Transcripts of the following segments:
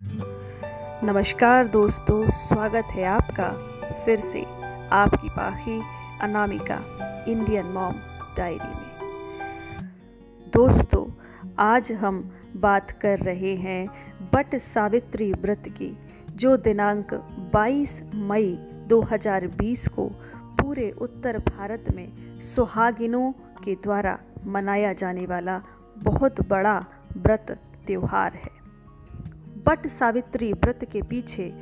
नमस्कार दोस्तों, स्वागत है आपका फिर से आपकी पाखी अनामिका इंडियन मॉम डायरी में। दोस्तों, आज हम बात कर रहे हैं बट सावित्री व्रत की, जो दिनांक 22 मई 2020 को पूरे उत्तर भारत में सुहागिनों के द्वारा मनाया जाने वाला बहुत बड़ा व्रत त्योहार है। बट सावित्री व्रत के पीछे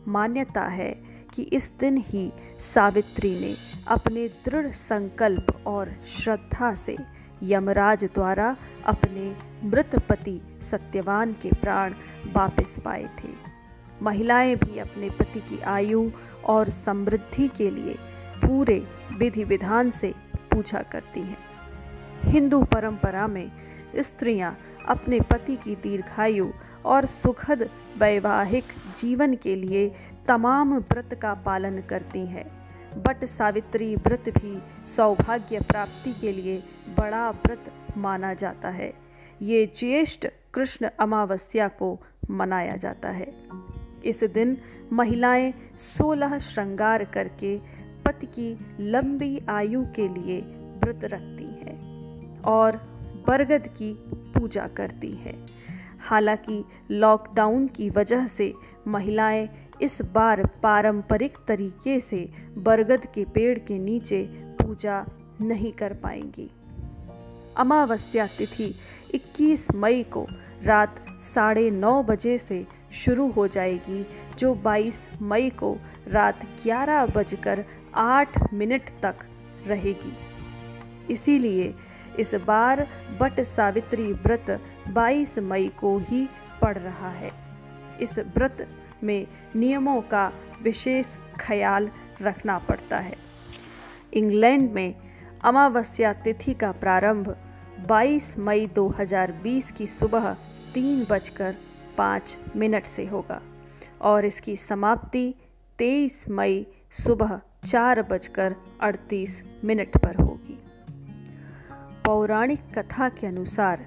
मान्यता है कि इस दिन ही सावित्री ने अपने दृढ़ संकल्प और श्रद्धा से यमराज द्वारा अपने मृत पति सत्यवान के प्राण वापस पाए थे। महिलाएं भी अपने पति की आयु और समृद्धि के लिए पूरे विधि विधान से पूजा करती हैं। हिंदू परंपरा में स्त्रियां अपने पति की दीर्घायु और सुखद वैवाहिक जीवन के लिए तमाम व्रत का पालन करती हैं। बट सावित्री व्रत भी सौभाग्य प्राप्ति के लिए बड़ा व्रत माना जाता है। ये ज्येष्ठ कृष्ण अमावस्या को मनाया जाता है। इस दिन महिलाएं 16 श्रृंगार करके पति की लंबी आयु के लिए व्रत रखती हैं और बरगद की पूजा करती हैं। हालांकि लॉकडाउन की वजह से महिलाएं इस बार पारंपरिक तरीके से बरगद के पेड़ के नीचे पूजा नहीं कर पाएंगी। अमावस्या तिथि 21 मई को रात 9:30 बजे से शुरू हो जाएगी, जो 22 मई को रात 11:08 तक रहेगी। इसीलिए इस बार बट सावित्री व्रत 22 मई को ही पड़ रहा है। इस व्रत में नियमों का विशेष ख्याल रखना पड़ता है। इंग्लैंड में अमावस्या तिथि का प्रारंभ 22 मई 2020 की सुबह 3:05 से होगा और इसकी समाप्ति 23 मई सुबह 4:38 पर होगी। पौराणिक कथा के अनुसार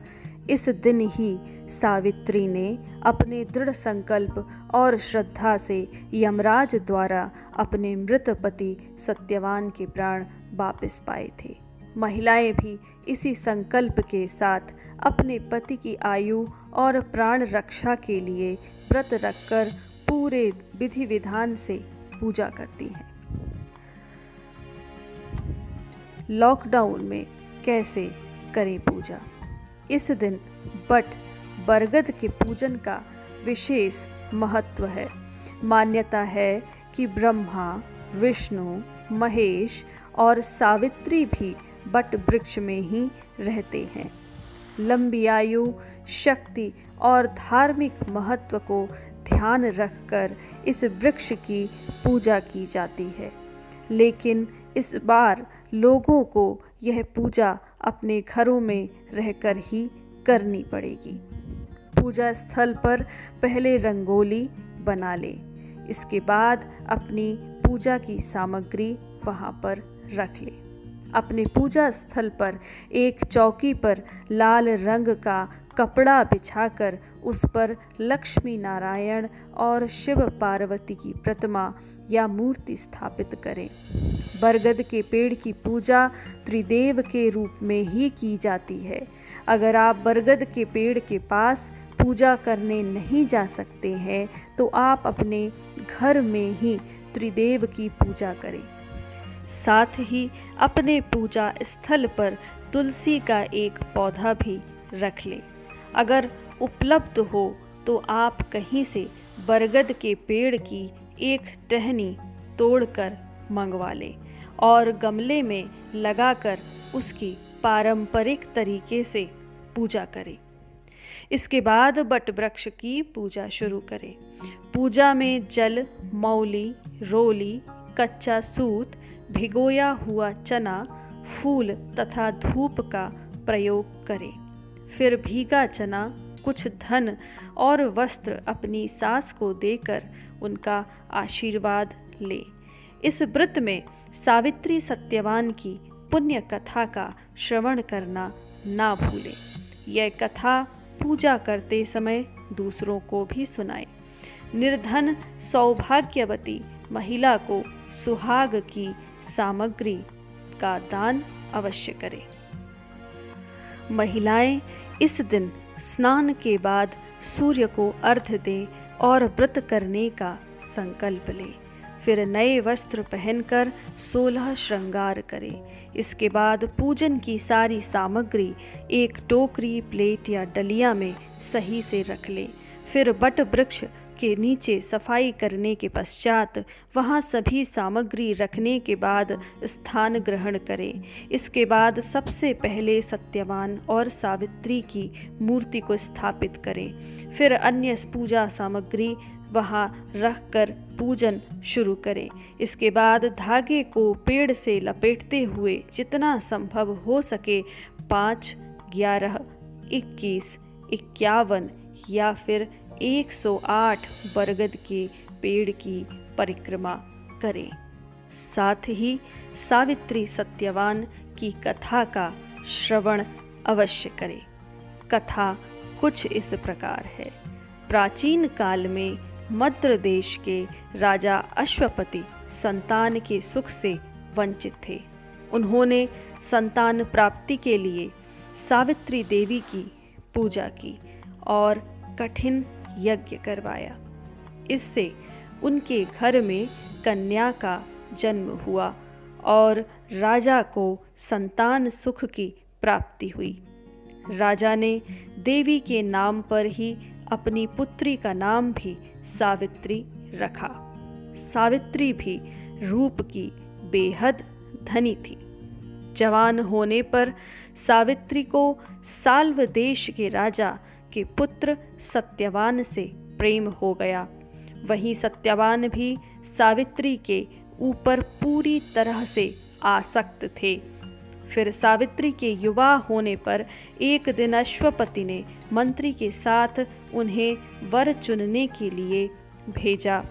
इस दिन ही सावित्री ने अपने दृढ़ संकल्प और श्रद्धा से यमराज द्वारा अपने मृत पति सत्यवान के प्राण वापस पाए थे। महिलाएं भी इसी संकल्प के साथ अपने पति की आयु और प्राण रक्षा के लिए व्रत रखकर पूरे विधि विधान से पूजा करती हैं। लॉकडाउन में कैसे करें पूजा? इस दिन बरगद के पूजन का विशेष महत्व है। मान्यता है कि ब्रह्मा, विष्णु, महेश और सावित्री भी बट वृक्ष में ही रहते हैं। लंबी आयु, शक्ति और धार्मिक महत्व को ध्यान रखकर इस वृक्ष की पूजा की जाती है। लेकिन इस बार लोगों को यह पूजा अपने घरों में रहकर ही करनी पड़ेगी। पूजा स्थल पर पहले रंगोली बना ले। इसके बाद अपनी पूजा की सामग्री वहाँ पर रख ले। अपने पूजा स्थल पर एक चौकी पर लाल रंग का कपड़ा बिछाकर उस पर लक्ष्मी नारायण और शिव पार्वती की प्रतिमा या मूर्ति स्थापित करें। बरगद के पेड़ की पूजा त्रिदेव के रूप में ही की जाती है। अगर आप बरगद के पेड़ के पास पूजा करने नहीं जा सकते हैं तो आप अपने घर में ही त्रिदेव की पूजा करें। साथ ही अपने पूजा स्थल पर तुलसी का एक पौधा भी रख लें। अगर उपलब्ध हो तो आप कहीं से बरगद के पेड़ की एक टहनी तोड़कर मंगवा लें और गमले में लगाकर उसकी पारंपरिक तरीके से पूजा करें। इसके बाद बट वृक्ष की पूजा शुरू करें। पूजा में जल, मौली, रोली, कच्चा सूत, भिगोया हुआ चना, फूल तथा धूप का प्रयोग करें। फिर भीगा चना, कुछ धन और वस्त्र अपनी सास को देकर उनका आशीर्वाद ले। इस व्रत में सावित्री सत्यवान की पुण्य कथा का श्रवण करना ना भूलें। यह कथा पूजा करते समय दूसरों को भी सुनाएं। निर्धन सौभाग्यवती महिला को सुहाग की सामग्री का दान अवश्य करें। महिलाएं इस दिन स्नान के बाद सूर्य को अर्घ्य दें और व्रत करने का संकल्प लें। फिर नए वस्त्र पहनकर 16 श्रृंगार करें। इसके बाद पूजन की सारी सामग्री एक टोकरी, प्लेट या डलिया में सही से रख लें। फिर बट वृक्ष के नीचे सफाई करने के पश्चात वहां सभी सामग्री रखने के बाद स्थान ग्रहण करें। इसके बाद सबसे पहले सत्यवान और सावित्री की मूर्ति को स्थापित करें। फिर अन्य पूजा सामग्री वहां रखकर पूजन शुरू करें। इसके बाद धागे को पेड़ से लपेटते हुए जितना संभव हो सके 5, 11, 21, 51 या फिर 108 बरगद के पेड़ की परिक्रमा करें। साथ ही सावित्री सत्यवान की कथा का श्रवण अवश्य करें। कथा कुछ इस प्रकार है। प्राचीन काल में मद्र देश के राजा अश्वपति संतान के सुख से वंचित थे। उन्होंने संतान प्राप्ति के लिए सावित्री देवी की पूजा की और कठिन यज्ञ करवाया। इससे उनके घर में कन्या का जन्म हुआ और राजा को संतान सुख की प्राप्ति हुई। राजा ने देवी के नाम पर ही अपनी पुत्री का नाम भी सावित्री रखा। सावित्री भी रूप की बेहद धनी थी। जवान होने पर सावित्री को साल्व देश के राजा के पुत्र सत्यवान से प्रेम हो गया। वहीं सत्यवान भी सावित्री के ऊपर पूरी तरह से आसक्त थे। फिर सावित्री के युवा होने पर एक दिन अश्वपति ने मंत्री के साथ उन्हें वर चुनने के लिए भेजा।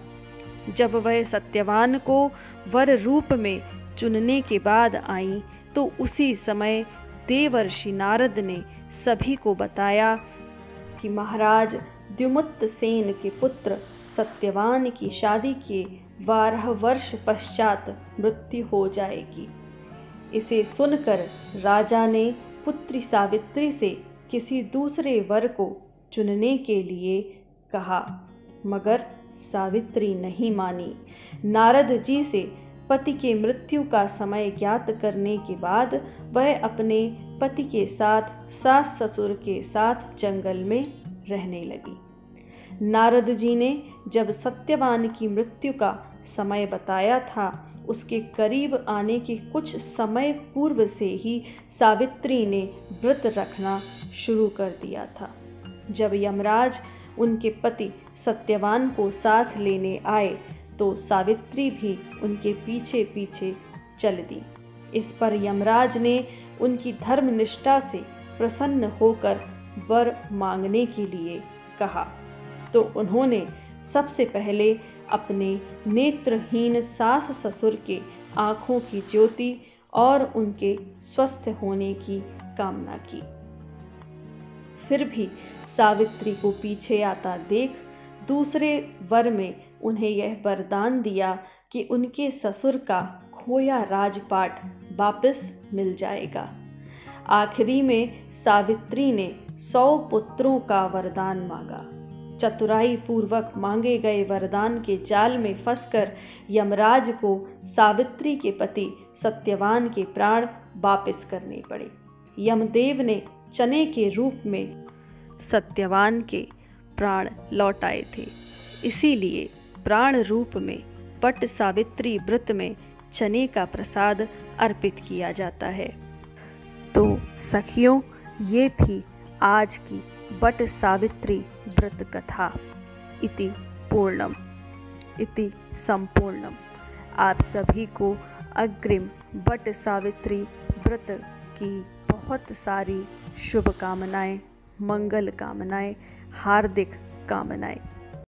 जब वह सत्यवान को वर रूप में चुनने के बाद आईं, तो उसी समय देवर्षि नारद ने सभी को बताया कि महाराज द्युमत्त सेन के पुत्र सत्यवान की शादी के 12 वर्ष पश्चात मृत्यु हो जाएगी। इसे सुनकर राजा ने पुत्री सावित्री से किसी दूसरे वर को चुनने के लिए कहा, मगर सावित्री नहीं मानी। नारद जी से पति के मृत्यु का समय ज्ञात करने के बाद वह अपने पति के साथ सास ससुर के साथ जंगल में रहने लगी। नारद जी ने जब सत्यवान की मृत्यु का समय बताया था, उसके करीब आने के कुछ समय पूर्व से ही सावित्री ने व्रत रखना शुरू कर दिया था। जब यमराज उनके पति सत्यवान को साथ लेने आए तो सावित्री भी उनके पीछे पीछे चल दी। इस पर यमराज ने उनकी धर्मनिष्ठा से प्रसन्न होकर वर मांगने के लिए कहा, तो उन्होंने सबसे पहले अपने नेत्रहीन सास ससुर के आँखों की ज्योति और उनके स्वस्थ होने की कामना की। फिर भी सावित्री को पीछे आता देख दूसरे वर में उन्हें यह वरदान दिया कि उनके ससुर का खोया राजपाट वापस मिल जाएगा। आखिरी में सावित्री ने 100 पुत्रों का वरदान मांगा। चतुराई पूर्वक मांगे गए वरदान के जाल में फंसकर यमराज को सावित्री के पति सत्यवान के प्राण वापस करने पड़े। यमदेव ने चने के रूप में सत्यवान के प्राण लौटाए थे। इसीलिए प्राण रूप में बट सावित्री व्रत में चने का प्रसाद अर्पित किया जाता है। तो सखियों, ये थी आज की बट सावित्री व्रत कथा। इति पूर्णम इति संपूर्णम। आप सभी को अग्रिम बट सावित्री व्रत की बहुत सारी शुभकामनाएं, मंगल कामनाएं, हार्दिक कामनाएं।